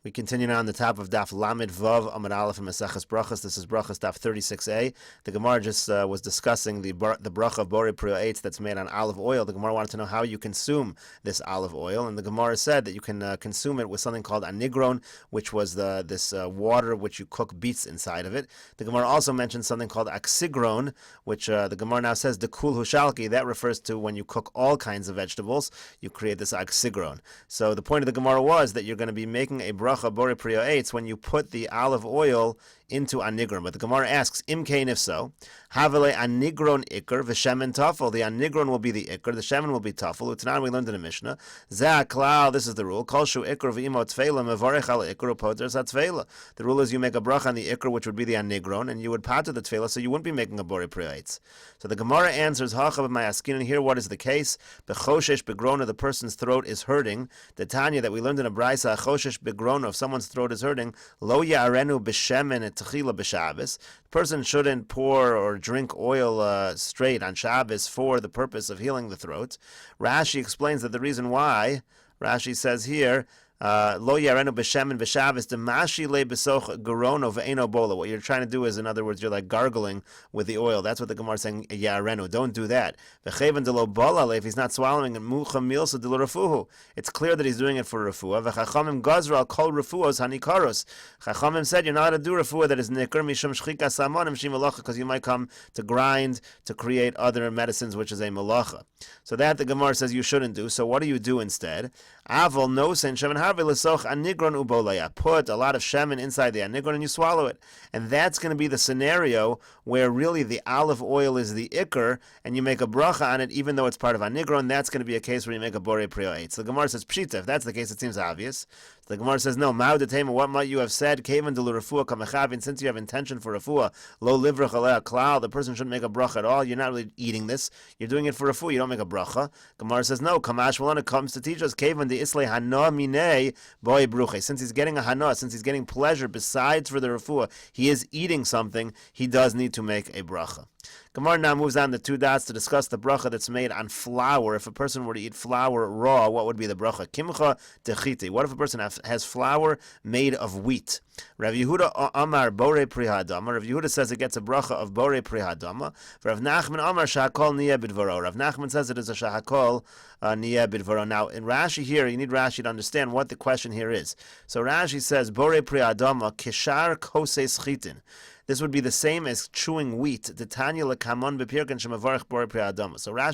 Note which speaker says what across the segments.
Speaker 1: We continue now on the top of Daf Lamed Vav Amud Aleph in Maseches Brachos. This is Berachos Daf 36a. The Gemara just was discussing the bracha of Borei Priya Eitz that's made on olive oil. The Gemara wanted to know how you consume this olive oil, and the Gemara said that you can consume it with something called anigron, which was this water which you cook beets inside of it. The Gemara also mentioned something called oxygron, which the Gemara now says dekul hushalki. That refers to when you cook all kinds of vegetables, you create this oxygron. So the point of the Gemara was that you're going to be making a bracha Borei Priya Eitz when you put the olive oil into anigron. But the Gemara asks, imkain, if so, havele anigron ikr v'shemen tafel. The anigron will be the ikr, the shemen will be tafel. Utanan, we learned in the Mishnah, zeh klal, this is the rule, kol shu ikr v'imo tfeila mevarech al ikr upoter satzfeila. The rule is you make a bracha on the ikr, which would be the anigron, and you would pater the tfeila, so you wouldn't be making a Borei Priya Eitz. So the Gemara answers, hacha b'mayaskin, and here what is the case? B'choshesh begrona, the person's throat is hurting. The Tanya that we learned in a brisa, choshesh begrona, if someone's throat is hurting, lo ya'arenu b'shemen et techila b'Shabbos. The person shouldn't pour or drink oil straight on Shabbos for the purpose of healing the throat. Rashi explains that the reason why, Rashi says here, lo yarenu b'shemen b'Shabbos demashi le b'soch gerono ve'eno bola. What you're trying to do is, in other words, you're like gargling with the oil. That's what the Gemara is saying, yarenu. Don't do that. V'cheven de lo bola, if he's not swallowing it, mucha milsa de lo refuhu. It's clear that he's doing it for refuah. V'chachamim gazra al kol refuahos hanikaros. Chachamim said you're not allowed to do refuah that is nikr mishum shchika samonim shim malacha, because you might come to grind to create other medicines, which is a malacha. So that the Gemara says you shouldn't do. So what do you do instead? Avol no sen shemen harve lesoch anigron ubolaya. Put a lot of shemen inside the anigron and you swallow it. And that's going to be the scenario where really the olive oil is the ikr and you make a bracha on it even though it's part of anigron. That's going to be a case where you make a Borei Priya Eitz. So the Gemara says pshita. If that's the case, it seems obvious. So the Gemara says no. Ma'u detema, what might you have said? Kevan de l'refuah kamechavin, since you have intention for refuah, lo livrach alei klal, the person shouldn't make a bracha at all. You're not really eating this. You're doing it for refuah. You don't make a bracha. Gemara says no. Kamash malon, it comes to teach us kevan de islay hana minei boy bruche. Since he's getting a hana, since he's getting pleasure besides for the refuah, he is eating something. He does need to make a bracha. Gemara now moves on to two dots to discuss the bracha that's made on flour. If a person were to eat flour raw, what would be the bracha? Kimcha dechiti. What if a person has flour made of wheat? Rav Yehuda Amar Borei Priya Adama. Rav Yehuda says it gets a bracha of Borei Priya Adama. Rav Nachman Amar Shahakol Niyeh Bidvaro. Rav Nachman says it is a Shahakol Niyeh Bidvaro. Now in Rashi here, you need Rashi to understand what the question here is. So Rashi says Borei Priya Adama Kishar Koses Chitin. This would be the same as chewing wheat. So Rashi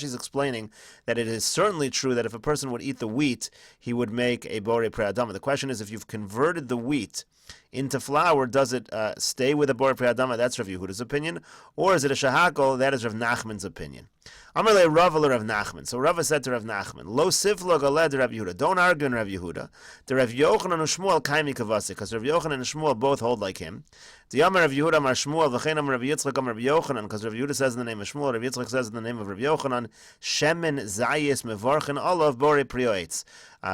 Speaker 1: is explaining that it is certainly true that if a person would eat the wheat, he would make a Borei Priya Adama. The question is, if you've converted the wheat into flour, does it stay with a Borei Priya Adama? That's Rav Yehuda's opinion. Or is it a Shahakol? That is Rav Nachman's opinion. Amarle Rava le Rav Nachman. So Rava said to Rav Nachman, Lo siflo galed Rav Yehuda. Don't argue in Rav Yehuda. The Rav Yochanan and Shmuel kaimi kavasi, because Rav Yochanan and Shmuel both hold like him. The Amar Rav Yehuda Amar Shmuel v'chein Amar Rav Yitzchak Amar Rav Yochanan, because Rav Yehuda says in the name of Shmuel, Rav Yitzchak says in the name of Rav Yochanan, Shemen zayis mevarchen olav Borei Priya Eitz.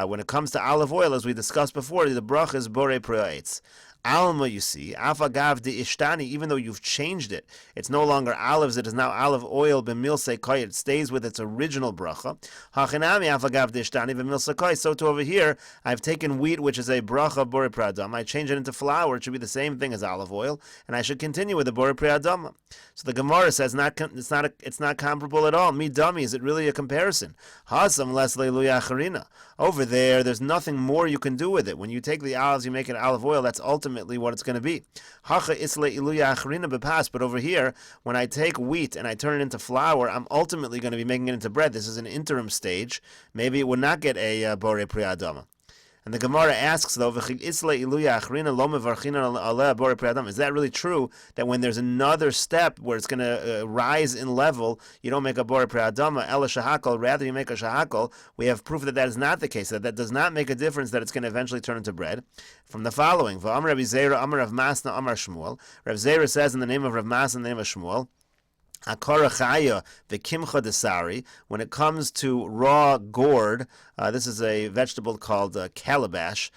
Speaker 1: When it comes to olive oil, as we discussed before, the bracha is Borei Priya Eitz. Alma, you see, afagav de ishtani, even though you've changed it, it's no longer olives, it is now olive oil, b'mil sekoy, it stays with its original bracha. Hachinami afagav de ishtani, b'mil sekoy, so to over here, I've taken wheat, which is a bracha Borei Priya Adama, I change it into flour, it should be the same thing as olive oil, and I should continue with the Borei Priya Adama. So the Gemara says it's not comparable at all. Me dummy, is it really a comparison? Hasam les leiluya acharina. Over there's nothing more you can do with it. When you take the olives, you make it olive oil, that's ultimately what it's going to be. Hacha isle iluya acharina bepas. But over here, when I take wheat and I turn it into flour, I'm ultimately going to be making it into bread. This is an interim stage. Maybe it would not get a Borei Priya Adama. And the Gemara asks, though, is that really true that when there's another step where it's going to rise in level, you don't make a Borei Priya Adama, ela shahakol, rather you make a shahakol? We have proof that that is not the case, that does not make a difference, that it's going to eventually turn into bread. From the following, V'amar Rabbi Zera, Amar Rav Masna, Amar Shmuel. Rav Zera says in the name of Rav Masna, in the name of Shmuel, Akorachaya v'kimcha desari. When it comes to raw gourd, this is a vegetable called calabash,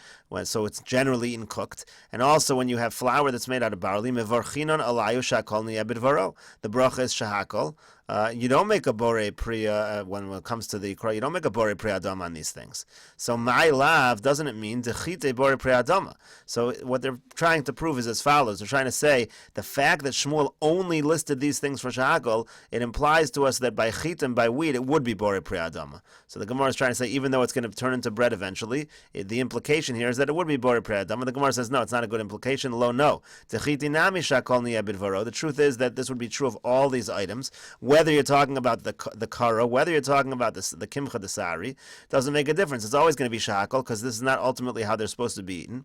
Speaker 1: so it's generally eaten cooked. And also when you have flour that's made out of barley, mevarchinon alayu shakol niyeh bidvaro. The bracha is shahakol. You don't make a bore priya when it comes to the ikra. You don't make a bore priya adama on these things. So my lav doesn't it mean dechite bore priya adama? So what they're trying to prove is as follows. They're trying to say the fact that Shmuel only listed these things for shahakol, it implies to us that by chitim, by wheat, it would be bore priya adama. So the Gemara is trying to say even though it's going to turn into bread eventually, the implication here is that it would be bore priya adama. The Gemara says no, it's not a good implication. Lo no. Dechiti nami shakol niyabid varo. The truth is that this would be true of all these items. Whether you're talking about the kara, whether you're talking about the kimcha desari, doesn't make a difference. It's always going to be shahakol because this is not ultimately how they're supposed to be eaten.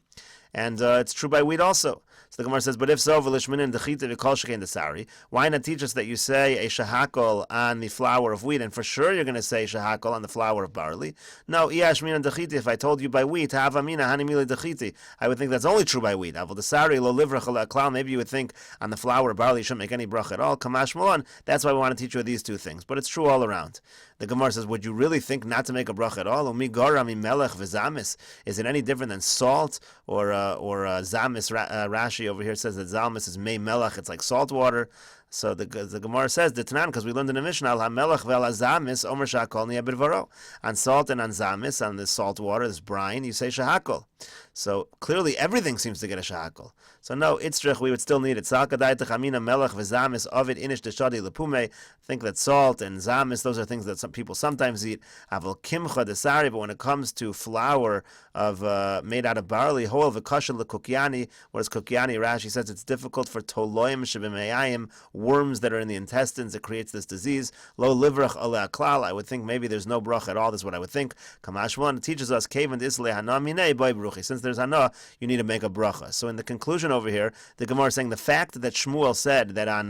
Speaker 1: And it's true by wheat also. So the Gemara says, but if so, v'lishminin dechita v'kol shekein desari, why not teach us that you say a shahakol on the flour of wheat, and for sure you're going to say shahakol on the flour of barley? No, iyashminan dechiti, if I told you by wheat, havamina hanimili dechiti, I would think that's only true by wheat. Avol desari lo livrach klal, maybe you would think on the flour of barley you shouldn't make any bracha at all. Kamash malon, that's why we want to teach you these two things. But it's true all around. The Gemara says, would you really think not to make a bracha at all? Umi gara mi melech v'zamis. Is it any different than salt or zamis? Rashi over here says that zalmis is mei melech. It's like salt water. So the Gemara says the Tanan, because we learned in the Mishnah al hamelech ve'al zamis omer shakol niyabid varo. On salt and on zamis, on this salt water, this brine, you say shahakol. So clearly everything seems to get a shahakol. So no, itzrich, we would still need it. Salkadai techamina melech v'zamis ovid inish deshadi lepume. Think that salt and zamis, those are things that some people sometimes eat. Avol kimcha desari, but when it comes to flour of made out of barley, hoel v'kashel lekukyani. What is kukyani? Rashi says it's difficult for toloim shebimeyayim, worms that are in the intestines. It creates this disease. Lo livrach ale aklal. I would think maybe there's no bracha at all. That's what I would think. Kamash one teaches us kevan isle hana minei boy bruchi. Since there's hana, you need to make a bracha. So in the conclusion over here, the Gemara is saying the fact that Shmuel said that on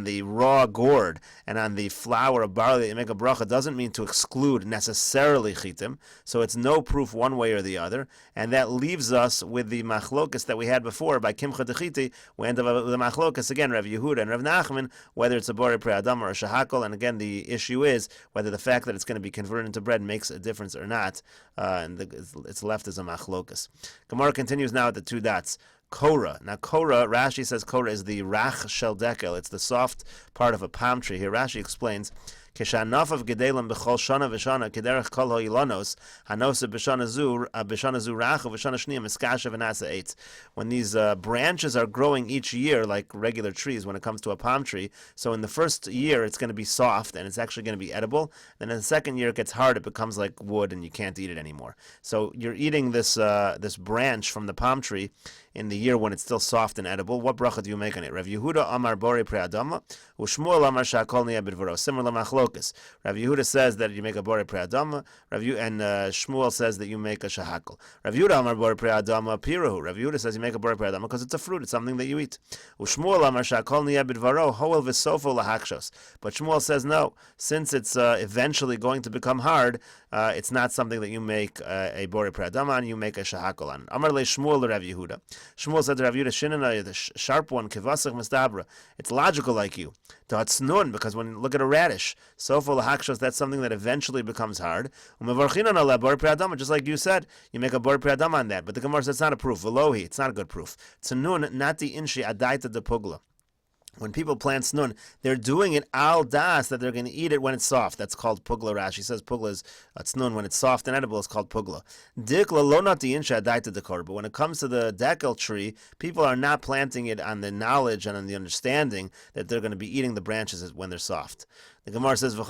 Speaker 1: the raw gourd and on the flour of barley that you make a bracha doesn't mean to exclude necessarily chitim. So it's no proof one way or the other. And that leaves us with the machlokas that we had before by kimcha dechiti. We end up with the machlokas again, Rav Yehuda and Rav Nachman, whether it's a bore pre adam or a shahakol. And again, the issue is whether the fact that it's going to be converted into bread makes a difference or not. It's left as a machlokas. Gemara continues now at the two dots. Korah. Now, Korah, Rashi says Korah is the rach shel dekel. It's the soft part of a palm tree. Here, Rashi explains, Keshanaf of gedelim b'chol shana v'shana kederech kol ho'ilanos hanosa b'shana zu rach v'shana shniya miskasha v'nasa eitz. When these branches are growing each year, like regular trees, when it comes to a palm tree, so in the first year it's going to be soft and it's actually going to be edible. Then in the second year it gets hard; it becomes like wood and you can't eat it anymore. So you're eating this branch from the palm tree in the year when it's still soft and edible. What bracha do you make on it? Rav Yehuda Amar Bore Preadama, u'Shmuel Amar Shakol Niyabid V'ro. Similar machlokas. Rav Yehuda says that you make a Bore Preadama, and Shmuel says that you make a Shahakol. Rav Yehuda Amar Bore Preadama Pirahu. Rav Yehuda says you make a Bore Preadama because it's a fruit, it's something that you eat. U'Shmuel Amar Shakol Niyabid V'ro, Hoel V'sofo Lahakshos. But Shmuel says no, since it's eventually going to become hard, it's not something that you make a Bore Preadama on, you make a Shahakol on. Amar Le Shmuel Rav Yehuda. Shmuel said to Rav Yehuda, Shinana, the sharp one, kivasach mistabra. It's logical like you. Ta'atznun, because when you look at a radish, sofo lahakshos, that's something that eventually becomes hard. Umevarchinan ala bor preadama, just like you said, you make a bor preadama on that. But the Gemara says it's not a proof. Velohi, it's not a good proof. Tzanun, nati inshi adaita de pugla. When people plant snun, they're doing it al das, that they're going to eat it when it's soft. That's called pugla. Rashi says pugla is snun. When it's soft and edible, it's called pugla. Dikla lo nati insha adaita dekor. But when it comes to the dekel tree, people are not planting it on the knowledge and on the understanding that they're going to be eating the branches when they're soft. The Gemara says, but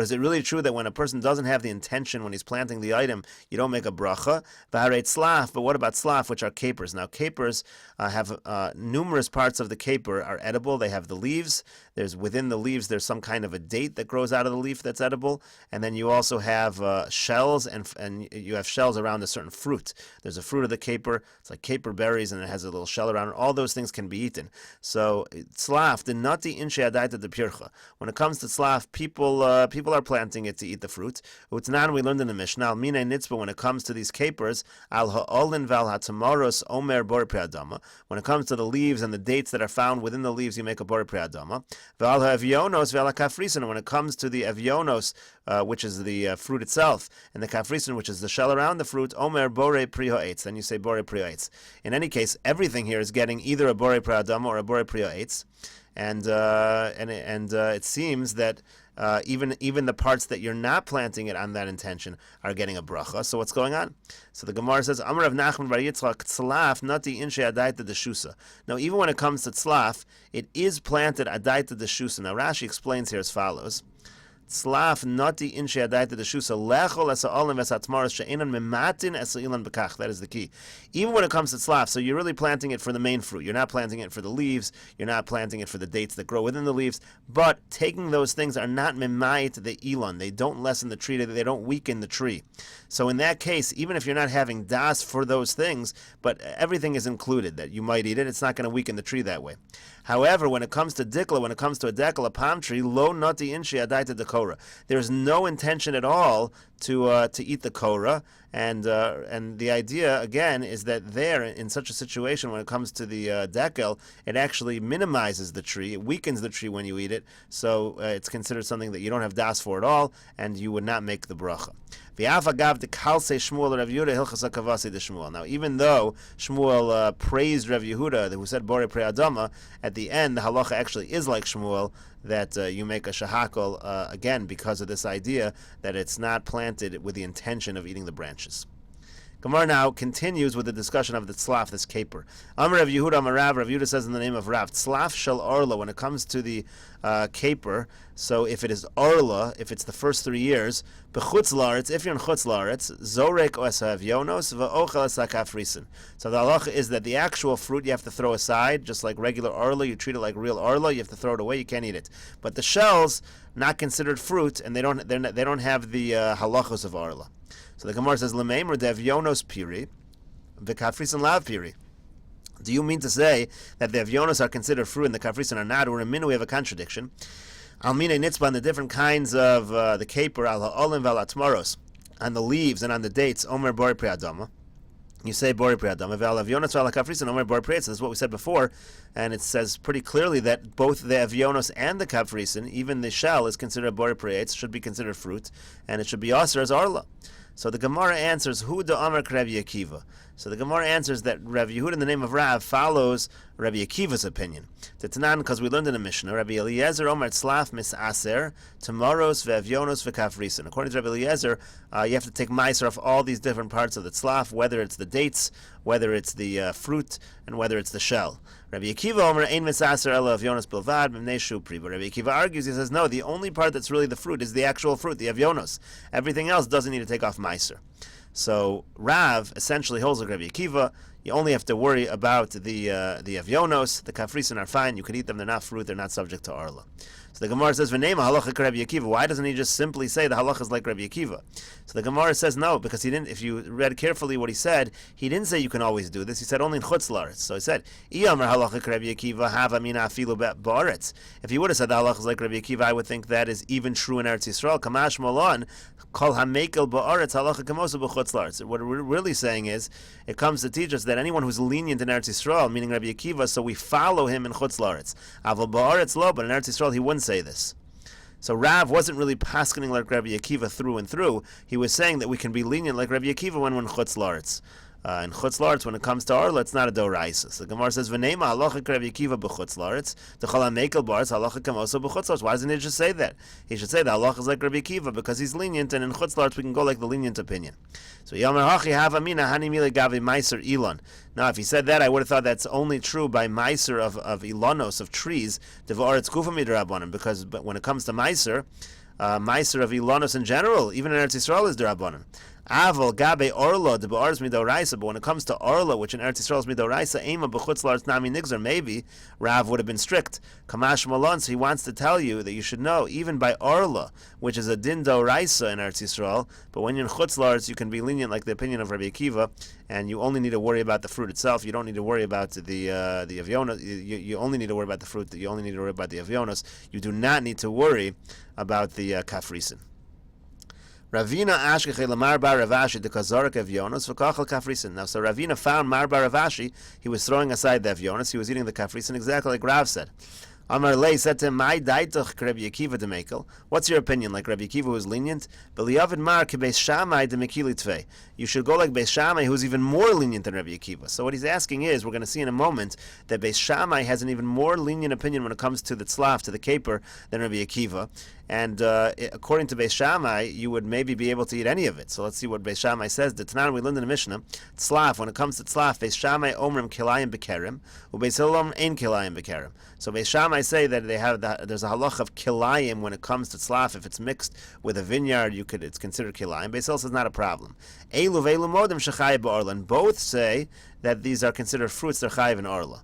Speaker 1: is it really true that when a person doesn't have the intention when he's planting the item, you don't make a bracha? But what about slaf, which are capers? Now, capers have numerous parts of the caper are edible. They have the leaves. Within the leaves, there's some kind of a date that grows out of the leaf that's edible. And then you also have shells, and you have shells around a certain fruit. There's a fruit of the caper. It's like caper berries, and it has a little shell around it. All those things can be eaten. So, slaf, the nati inshe adaita de pircha. When it comes to slaf, people are planting it to eat the fruit. Utnan, we learned in the Mishnah, mine nitzba, when it comes to these capers, al ha'olin val ha'tamaros omer bor preadama. When it comes to the leaves and the dates that are found within the leaves, you make a bor preadama. V'al ha'avyonos v'al ha'kafrisin. When it comes to the avyonos, which is the fruit itself, and the kafrisin, which is the shell around the fruit, omer bore pri ha'etz. Then you say bore pri ha'etz. In any case, everything here is getting either a bore pri ha'adama or a bore pri ha'etz, and it seems that even the parts that you're not planting it on that intention are getting a bracha. So what's going on? So the Gemara says, Amar Rav Nachman bar Yitzchak tzlaf nati inshe adaita deshusa. Now even when it comes to tzlaf, it is planted adaita deshusa. Now Rashi explains here as follows. Tzlaf nati inshe adaita deshusa lechol esa olim esa tmaros she'enan mematin esa ilan bekach. That is the key. Even when it comes to tzlaf, so you're really planting it for the main fruit. You're not planting it for the leaves. You're not planting it for the dates that grow within the leaves. But taking those things are not memait the ilan. They don't lessen the tree. They don't weaken the tree. So in that case, even if you're not having das for those things, but everything is included, that you might eat it, it's not going to weaken the tree that way. However, when it comes to dikla, when it comes to a dekel, a palm tree, lo nati inshi adaita dekora. There's no intention at all to eat the korah, and the idea again is that there, in such a situation, when it comes to the dekel, it actually minimizes the tree, it weakens the tree when you eat it, so it's considered something that you don't have das for at all, and you would not make the bracha. Now, even though Shmuel praised Rav Yehuda, who said Bore Pre Adama, at the end the halacha actually is like Shmuel, that you make a shahakol again because of this idea that it's not planted with the intention of eating the branches. Gemara now continues with the discussion of the tzlaf, this caper. Amar Rav Yehuda, Amar Rav, Rav Yehuda says in the name of Rav, tzlaf shel orla, when it comes to the caper, so if it is orla, if it's the first 3 years, b'chutz laaretz, if you're in chutz laaretz, zorek os ha'avyonos v'ochel es ha'kafrisin. So the halacha is that the actual fruit you have to throw aside, just like regular orla, you treat it like real orla, you have to throw it away, you can't eat it. But the shells, not considered fruit, and they don't have the halachos of orla. So the Gemara says, "L'meimer devyonos piri, v'kafrisin lav piri." Do you mean to say that the avyonos are considered fruit and the kafrisin are not? Or in we have a contradiction. Almine nitzba on the different kinds of the caper, al ha'olim v'al atmaros, on the leaves and on the dates. Omer bori pri adama. You say bori pri adama. V'al avyonos v'al kafrisin omer bori pri etz. That's what we said before, and it says pretty clearly that both the avyonos and the kafrisin, even the shell, is considered bori pri etz, should be considered fruit, and it should be aser as arla. So the Gemara answers, Hu da Amar Rabbi Akiva. So the Gemara answers that Rabbi Yehuda in the name of Rav follows Rabbi Akiva's opinion. Tetanan, because we learned in the Mishnah, Rabbi Eliezer Omar Tzlaf Misaser, Tamaros Ve'avyonos Ve'kafrisin. According to Rabbi Eliezer, you have to take meiser off all these different parts of the tzlaf, whether it's the dates, whether it's the fruit, and whether it's the shell. Rabbi Akiva Omer Ein Misaser Ela Avyonos Bilvad B'mnei Shupri. But Rabbi Akiva argues, he says, no, the only part that's really the fruit is the actual fruit, the avyonos. Everything else doesn't need to take off meiser. So Rav essentially holds like Rabbi Akiva. You only have to worry about the avyonos. The kafrisin are fine. You can eat them. They're not fruit. They're not subject to arla. So the Gemara says, "V'neima halacha Rabbi Akiva." Why doesn't he just simply say the halacha is like Rabbi Akiva? So the Gemara says no, because he didn't. If you read carefully what he said, he didn't say you can always do this. He said only in chutz laaretz. So he said, "Iyamar halacha Rabbi Akiva hava mina afilu ba'aretz." If he would have said the halacha is like Rabbi Akiva, I would think that is even true in Eretz Yisrael. Kamash molon kol hamekel ba'aretz halacha kamosa b'chutz laaretz. What we're really saying is, it comes to teach us that anyone who's lenient in Eretz Yisrael, meaning Rabbi Akiva, so we follow him in chutz laaretz. Aval ba'aretz lo, but in Eretz Yisrael he wouldn't say this. So Rav wasn't really paskening like Rabbi Akiva through and through. He was saying that we can be lenient like Rabbi Akiva when we're in chutz laaretz. In chutz laaretz, when it comes to arla, it's not a doraisa. So the Gemara says, "V'neima halacha Rabbi Akiva b'chutz laaretz, t'chol hamekel b'aretz halacha kamoso b'chutz laaretz." Why doesn't he just say that? He should say that halacha is like Rabbi Akiva because he's lenient, and in chutz laaretz we can go like the lenient opinion. So Yomer Hachi Hava Mina Hani Mile Gavi Meiser Elon. Now, if he said that, I would have thought that's only true by Meiser of Ilonos, of trees, Devaretz Kufa Midrabanan, because when it comes to Meiser, Meiser of Ilonos in general, even in Eretz Yisrael, is Derabanan. Aval gabe orla de ba'arz midoraisa, but when it comes to orla, which in Eretz Yisrael is midoraisa, ema b'chutz laaretz nami nigzer, maybe Rav would have been strict. Kamash malon, so he wants to tell you that you should know, even by orla, which is a din doraisa in Eretz Yisrael, but when you're in chutz laaretz, you can be lenient, like the opinion of Rabbi Akiva, and you only need to worry about the fruit itself. You don't need to worry about the avyonos. You only need to worry about the fruit. You only need to worry about the avyonos. You do not need to worry about the kafrisin. Ravina ashkeche lamar bar Ravashi de kazarik avyonos v'kachal kafrisin. Now, so Ravina found mar bar Ravashi. He was throwing aside the avyonos. He was eating the kafrisin exactly like Rav said. Amar Lei said to him, "My daitach Rabbi Akiva demekel." What's your opinion? Like Rabbi Akiva, who is lenient? B'liyavid mar kebeis Shammai demekili tvei. You should go like Beis Shammai, who's even more lenient than Rabbi Akiva. So what he's asking is, we're going to see in a moment that Beis Shammai has an even more lenient opinion when it comes to the tzlaf, to the caper, than Rabbi Akiva. And according to Beis Shammai, you would maybe be able to eat any of it. So let's see what Beis Shammai says. The Tanan we learned in the Mishnah, tzlaf. When it comes to tzlaf, Beis Shammai omrim kilayim bekerim, uBeis Hillel ein kilayim bekerim. So Beis Shammai say that there's a halach of kilayim when it comes to tzlaf. If it's mixed with a vineyard, it's considered kilayim. Beis Hillel says not a problem. Elu ve'elu modim shechayim ba'orla. And both say that these are considered fruits. They're chayiv in orla.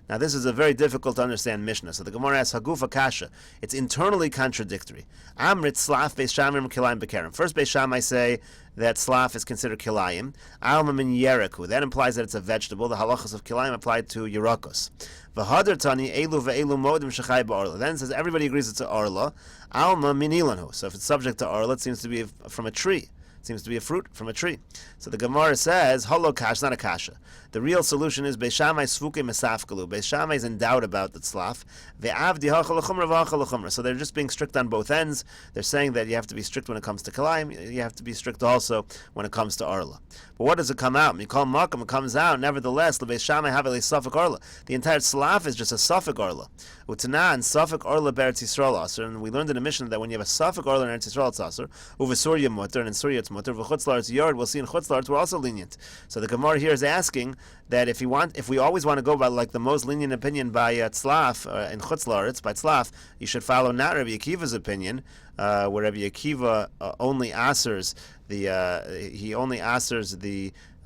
Speaker 1: Now this is a very difficult to understand Mishnah. So the Gemara asks Hagufa Kasha. It's internally contradictory. Amrit slaf Beis Shammai kilayim bekerim. First Beis Shammai say that slaf is considered kilayim. Alma min yereku. That implies that it's a vegetable. The halachas of kilayim applied to yerakos. V'hadar tani elu ve'elu modim shechai ba'orla. Then it says everybody agrees it's an orla. Alma min ilanhu. So if it's subject to orla, it seems to be from a tree. It seems to be a fruit from a tree. So the Gemara says, holo kash, not a kasha. The real solution is Beis Shammai svuke mesafkalu. Beis Shammai is in doubt about the tzlaf. Ve'avdi hachal l'chumra v'hachal l'chumra. So they're just being strict on both ends. They're saying that you have to be strict when it comes to kalayim. You have to be strict also when it comes to arla. But what does it come out? Mikol makam, it comes out. Nevertheless, the Beis Shammai have a safek arla. The entire tzlaf is just a safek arla. Utana and safek arla beretz Yisrael aser. And we learned in the Mishnah that when you have a safek arla in Eretz Yisrael it's aser. Uvesurya mutter, and in Surya it's mutter. V'chutz la'aretz yard. We'll see in chutz la'aretz we're also lenient. So the Gemara here is asking that if we always want to go by like the most lenient opinion by tzlaf in chutz la'aretz by tzlaf, you should follow not Rabbi Akiva's opinion, where Rabbi Akiva only asers the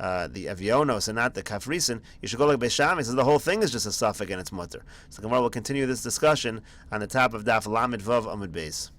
Speaker 1: avionos and not the kafrisin. You should go like Beis Shammai. Says the whole thing is just a suffix and it's mutter. So the Gemara will continue this discussion on the top of Daf Lamed Vav Amud Beis.